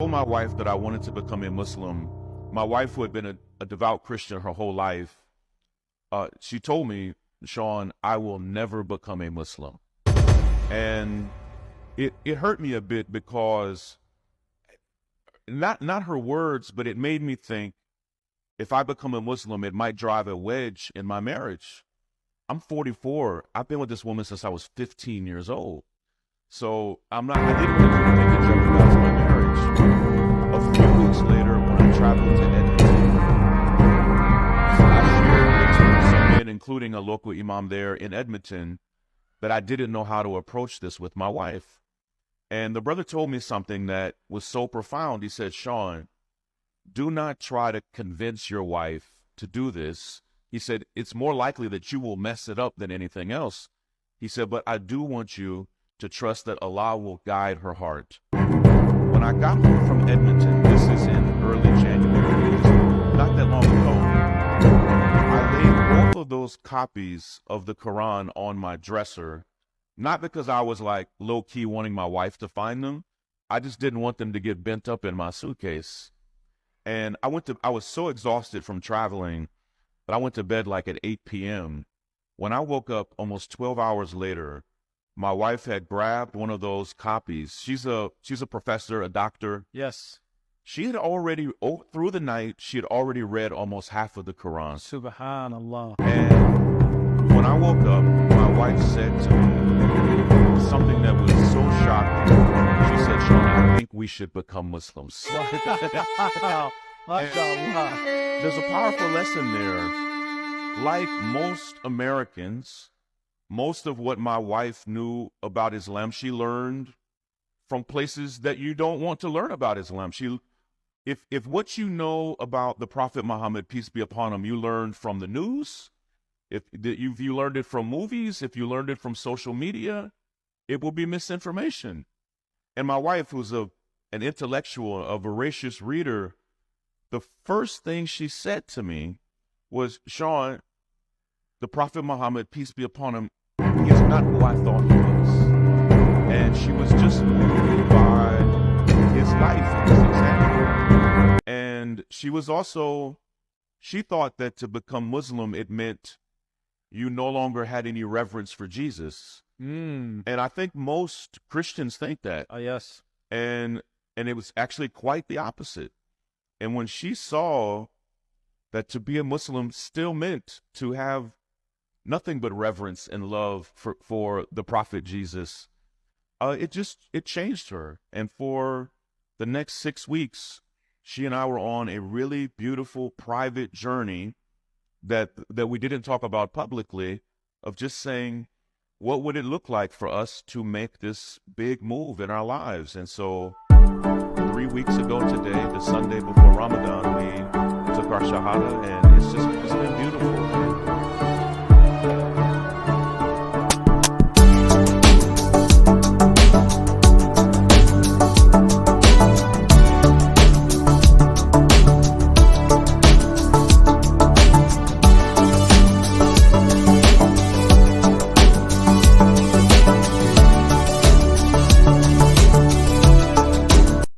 told my wife that I wanted to become a Muslim. My wife, who had been a devout Christian her whole life, she told me, Sean, I will never become a Muslim. And it hurt me a bit because not her words, but it made me think, if I become a Muslim, it might drive a wedge in my marriage. I'm 44. I've been with this woman since I was 15 years old. So I didn't want to think it jeopardized my marriage. A few weeks later, when I traveled to Edmonton, I shared with some men, including a local imam there in Edmonton, that I didn't know how to approach this with my wife. And the brother told me something that was so profound. He said, Sean, do not try to convince your wife to do this. He said, it's more likely that you will mess it up than anything else. He said, but I do want you to trust that Allah will guide her heart. When I got home from Edmonton, this is in early January, not that long ago, I laid both of those copies of the Quran on my dresser, not because I was like low-key wanting my wife to find them. I just didn't want them to get bent up in my suitcase. And I was so exhausted from traveling that I went to bed like at 8 p.m. When I woke up almost 12 hours later, my wife had grabbed one of those copies. She's a professor, a doctor. Yes. She had already, through the night, she had already read almost half of the Quran. Subhanallah. And when I woke up, my wife said to me something that was so shocking. She said, Sean, I think we should become Muslims. There's a powerful lesson there. Like most Americans, most of what my wife knew about Islam, she learned from places that you don't want to learn about Islam. If what you know about the Prophet Muhammad, peace be upon him, you learned from the news, if you learned it from movies, if you learned it from social media, it will be misinformation. And my wife, who's an intellectual, a voracious reader, the first thing she said to me was, Sean, the Prophet Muhammad, peace be upon him, he is not who I thought he was. And she was just moved by his life and his example. And she thought that to become Muslim, it meant you no longer had any reverence for Jesus. And I think most Christians think that. Yes. And it was actually quite the opposite. And when she saw that to be a Muslim still meant to have nothing but reverence and love for the Prophet Jesus, it changed her. And for the next 6 weeks, she and I were on a really beautiful private journey that we didn't talk about publicly, of just saying, what would it look like for us to make this big move in our lives? And so 3 weeks ago today, the Sunday before Ramadan, we took our Shahada, and it's been beautiful.